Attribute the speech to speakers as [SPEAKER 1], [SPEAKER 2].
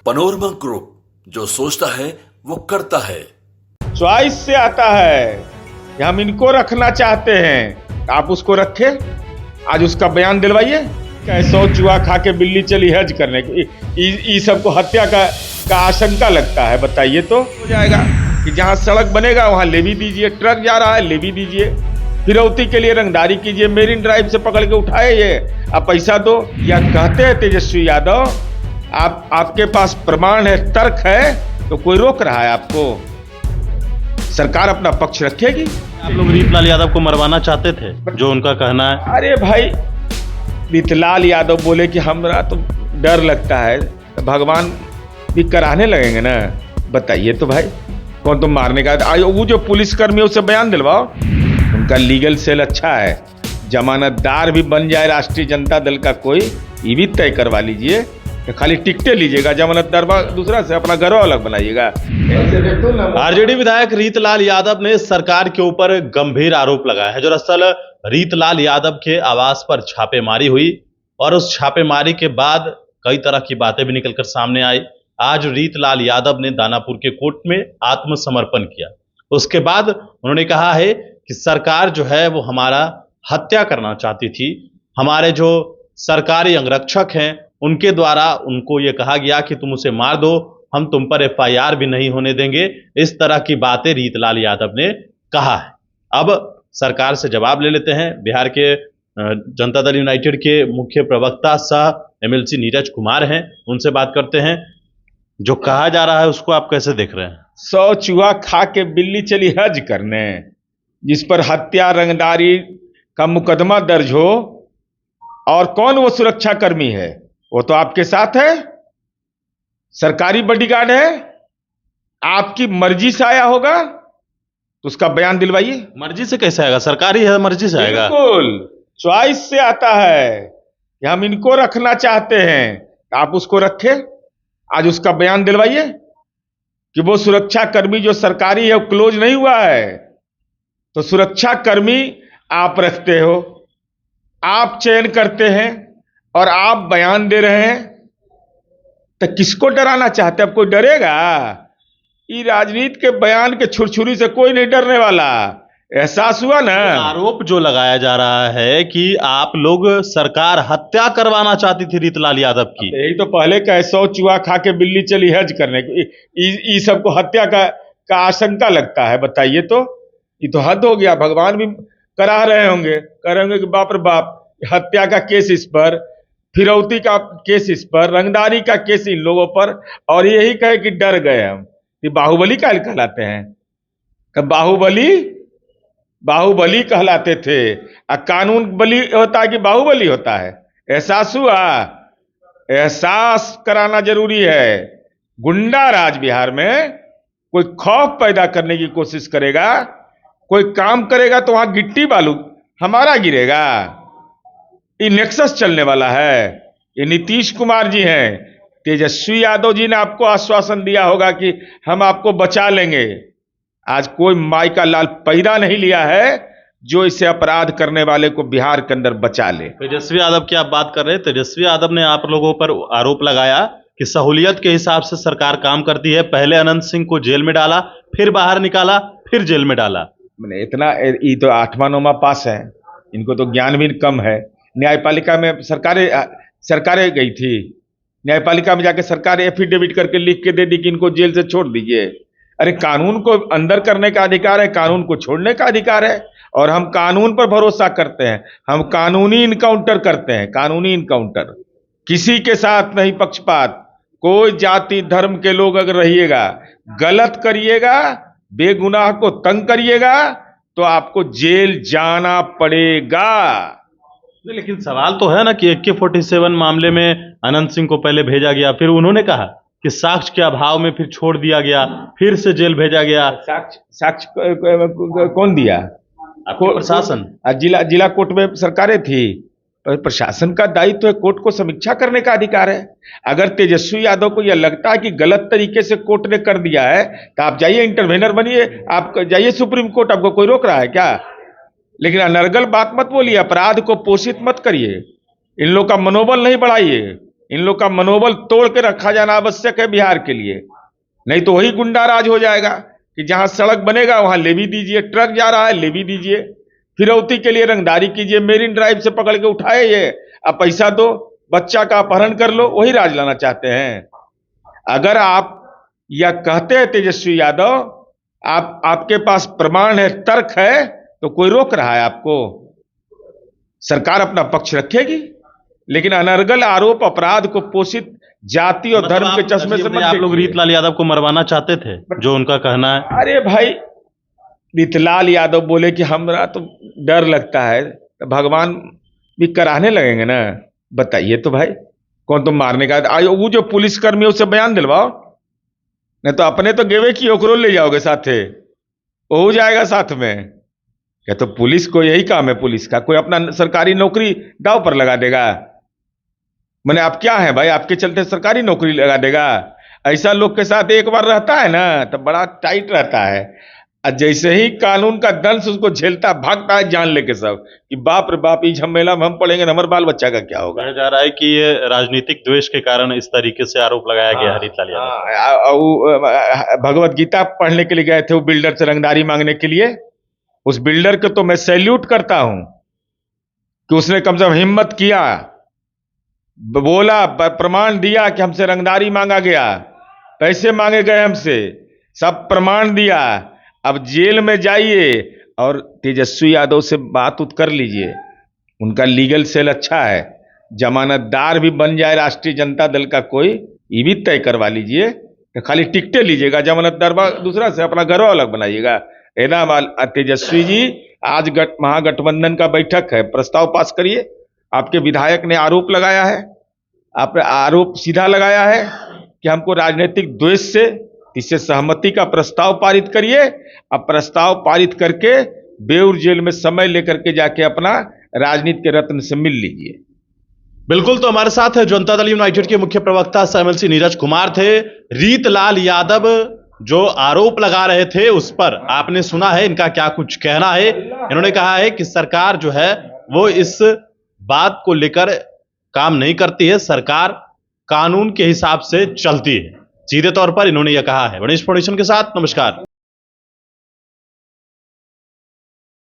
[SPEAKER 1] Panorama group, जो सोचता है वो करता है।
[SPEAKER 2] चॉइस से आता है कि हम इनको रखना चाहते हैं, आप उसको रखे। आज उसका बयान दिलवाइए। कैसो चूहा खा के बिल्ली चली हज करने की, सबको हत्या का आशंका लगता है। बताइए तो हो जाएगा कि जहां सड़क बनेगा वहां लेवी दीजिए, ट्रक जा रहा है लेवी दीजिए, फिरौती के लिए रंगदारी कीजिए, मेरीन ड्राइव से पकड़ के उठाए ये आप पैसा दो। या कहते हैं तेजस्वी यादव, आपके पास प्रमाण है, तर्क है, तो कोई रोक रहा है आपको? सरकार अपना पक्ष रखेगी।
[SPEAKER 3] आप लोग रीतलाल यादव को मरवाना चाहते थे, जो उनका कहना है।
[SPEAKER 2] अरे भाई, रीतलाल यादव बोले कि हमरा तो डर लगता है, तो भगवान भी कराने लगेंगे ना। बताइए तो भाई, कौन तुम मारने का? वो जो पुलिसकर्मी है उससे बयान दिलवाओ, उनका लीगल सेल अच्छा है, जमानतदार भी बन जाए राष्ट्रीय जनता दल का कोई, ये भी तय करवा लीजिए। तो खाली टिकटें लीजिएगा, जमानतदार दूसरा से अपना घर अलग बनाइएगा।
[SPEAKER 3] आरजेडी विधायक रीतलाल यादव ने सरकार के ऊपर गंभीर आरोप लगाया है। दरअसल रीतलाल यादव के आवास पर छापेमारी हुई और उस छापेमारी के बाद कई तरह की बातें भी निकलकर सामने आई। आज रीतलाल यादव ने दानापुर के कोर्ट में आत्मसमर्पण किया। उसके बाद उन्होंने कहा है कि सरकार जो है वो हमारा हत्या करना चाहती थी। हमारे जो सरकारी अंगरक्षक हैं उनके द्वारा उनको ये कहा गया कि तुम उसे मार दो, हम तुम पर एफआईआर भी नहीं होने देंगे। इस तरह की बातें रीतलाल यादव ने कहा है। अब सरकार से जवाब ले लेते हैं। बिहार के जनता दल यूनाइटेड के मुख्य प्रवक्ता सह एमएलसी नीरज कुमार हैं, उनसे बात करते हैं। जो कहा जा रहा है उसको आप कैसे देख रहे हैं?
[SPEAKER 2] 100 चूहा खा के बिल्ली चली हज करने, जिस पर हत्या रंगदारी का मुकदमा दर्ज हो, और कौन वो सुरक्षा कर्मी है? वो तो आपके साथ है, सरकारी बॉडीगार्ड है, आपकी मर्जी से आया होगा, तो उसका बयान दिलवाइए।
[SPEAKER 3] मर्जी से कैसे आएगा? सरकारी है, मर्जी से आएगा।
[SPEAKER 2] बिल्कुल चॉइस से आता है कि हम इनको रखना चाहते हैं, तो आप उसको रखे। आज उसका बयान दिलवाइए कि वो सुरक्षा कर्मी जो सरकारी है वो क्लोज नहीं हुआ है, तो सुरक्षा कर्मी आप रखते हो, आप चयन करते हैं और आप बयान दे रहे हैं, तो किसको डराना चाहते? अब कोई डरेगा? ये राजनीति के बयान के छुरछुरी से कोई नहीं डरने वाला। एहसास हुआ ना?
[SPEAKER 3] आरोप जो लगाया जा रहा है कि आप लोग सरकार हत्या करवाना चाहती थी रीतलाल यादव की।
[SPEAKER 2] यही तो पहले का 100 चूहा खा के बिल्ली चली हज करने की, सबको हत्या का आशंका लगता है। बताइए तो, ये तो हद हो गया। भगवान भी करा रहे होंगे, कह रहे होंगे कि बाप रे बाप, हत्या का केस इस पर, फिरौती का केस इस पर, रंगदारी का केस इन लोगों पर, और यही कहे कि डर गए हम। ये बाहुबली का कहलाते हैं। बाहुबली कहलाते थे। कानून बली होता है कि बाहुबली होता है? एहसास हुआ? एहसास कराना जरूरी है। गुंडा राज बिहार में कोई खौफ पैदा करने की कोशिश करेगा, कोई काम करेगा तो वहां गिट्टी बालू हमारा गिरेगा। ये नेक्सस चलने वाला है। ये नीतीश कुमार जी हैं, तेजस्वी यादव जी ने आपको आश्वासन दिया होगा कि हम आपको बचा लेंगे। आज कोई माई का लाल पैदा नहीं लिया है जो इसे अपराध करने वाले को बिहार के अंदर बचा ले।
[SPEAKER 3] तेजस्वी यादव की आप बात कर रहे हैं। तेजस्वी यादव ने आप लोगों पर आरोप लगाया कि सहूलियत के हिसाब से सरकार काम करती है। पहले अनंत सिंह को जेल में डाला, फिर बाहर निकाला, फिर जेल में डाला।
[SPEAKER 2] मैंने इतना, ये तो 8वां 9वां पास है, इनको तो ज्ञान भी कम है। न्यायपालिका में सरकारें गई थी, न्यायपालिका में जाके सरकार एफिडेविट करके लिख के दे दी कि इनको जेल से छोड़ दीजिए। अरे कानून को अंदर करने का अधिकार है, कानून को छोड़ने का अधिकार है, और हम कानून पर भरोसा करते हैं। हम कानूनी इनकाउंटर करते हैं, कानूनी इनकाउंटर। किसी के साथ नहीं पक्षपात। कोई जाति धर्म के लोग अगर रहिएगा, गलत करिएगा, बेगुनाह को तंग करिएगा, तो आपको जेल जाना पड़ेगा।
[SPEAKER 3] लेकिन सवाल तो है ना कि AK-47 मामले में अनंत सिंह को पहले भेजा गया, फिर उन्होंने कहा कि साक्ष्य के अभाव में फिर छोड़ दिया गया, फिर से जेल भेजा गया।
[SPEAKER 2] साक्ष्य कौन दिया?
[SPEAKER 3] आपको प्रशासन,
[SPEAKER 2] जिला कोर्ट में सरकारें थी। प्रशासन का दायित्व है कोर्ट को समीक्षा करने का अधिकार है। अगर तेजस्वी यादव को यह लगता है कि गलत तरीके से कोर्ट ने कर दिया है, तो आप जाइए इंटरवेनर बनिए, आप जाइए सुप्रीम कोर्ट, आपको कोई रोक रहा है क्या? लेकिन अनर्गल बात मत बोलिए, अपराध को पोषित मत करिए, इन लोग का मनोबल नहीं बढ़ाइए। इन लोग का मनोबल तोड़ के रखा जाना आवश्यक है बिहार के लिए, नहीं तो वही गुंडा राज हो जाएगा कि जहां सड़क बनेगा वहां लेवी दीजिए, ट्रक जा रहा है लेवी दीजिए, फिरौती के लिए रंगदारी कीजिए, मेरिन ड्राइव से पकड़ के उठाए ये, अब पैसा दो, बच्चा का अपहरण कर लो, वही राज लाना चाहते हैं। अगर आप यह कहते हैं तेजस्वी यादव, आपके पास प्रमाण है, तर्क है, तो कोई रोक रहा है आपको? सरकार अपना पक्ष रखेगी, लेकिन अनर्गल आरोप अपराध को पोषित जाति और धर्म के चश्मे से मत
[SPEAKER 3] आप लोग
[SPEAKER 2] देखिए।
[SPEAKER 3] रीतलाल यादव को मरवाना चाहते थे, जो उनका कहना है।
[SPEAKER 2] अरे भाई, रीतलाल यादव बोले कि हमरा तो डर लगता है, तो भगवान भी कराने लगेंगे ना? बताइए तो भाई, कौन तुम मारने का? वो जो पुलिसकर्मी उससे बयान दिलवाओ, नहीं तो अपने तो गेवे की ओकरो ले जाओगे साथे, वो हो जाएगा साथ में। क्या तो पुलिस को यही काम है? पुलिस का कोई अपना सरकारी नौकरी दाव पर लगा देगा? मैंने आप क्या है भाई, आपके चलते सरकारी नौकरी लगा देगा? ऐसा लोग के साथ एक बार रहता है ना तो बड़ा टाइट रहता है, और जैसे ही कानून का दंश उसको झेलता भागता है जान लेके सब, कि बाप रे बाप, इस झमेला में हम पड़ेंगे, हमारे बाल बच्चा का क्या होगा।
[SPEAKER 3] कहा जा रहा है कि ये राजनीतिक द्वेष के कारण इस तरीके से आरोप लगाया गया है रीतलाल यादव।
[SPEAKER 2] भगवत गीता पढ़ने के लिए गए थे वो बिल्डर से रंगदारी मांगने के लिए, उस बिल्डर को तो मैं सैल्यूट करता हूं कि उसने कम से कम हिम्मत किया, बोला, प्रमाण दिया कि हमसे रंगदारी मांगा गया, पैसे मांगे गए हमसे, सब प्रमाण दिया। अब जेल में जाइए और तेजस्वी यादव से बात उत कर लीजिए, उनका लीगल सेल अच्छा है, जमानतदार भी बन जाए राष्ट्रीय जनता दल का कोई, ये भी तय करवा लीजिए। तो खाली टिकटें लीजिएगा, जमानतदार दूसरा से अपना घरों अलग बनाइएगा। तेजस्वी जी, आज महागठबंधन का बैठक है, प्रस्ताव पास करिए। आपके विधायक ने आरोप लगाया है, आपने आरोप सीधा लगाया है कि हमको राजनीतिक द्वेष से, इससे सहमति का प्रस्ताव पारित करिए। अब प्रस्ताव पारित करके बेउर जेल में समय लेकर के जाके अपना राजनीति के रत्न से मिल लीजिए।
[SPEAKER 3] बिल्कुल, तो हमारे साथ है जनता दल यूनाइटेड के मुख्य प्रवक्ता एमएलसी नीरज कुमार थे। रीतलाल यादव जो आरोप लगा रहे थे उस पर आपने सुना है इनका क्या कुछ कहना है। इन्होंने कहा है कि सरकार जो है वो इस बात को लेकर काम नहीं करती है, सरकार कानून के हिसाब से चलती है। सीधे तौर पर इन्होंने यह कहा है। गणेश फाउंडेशन के साथ नमस्कार।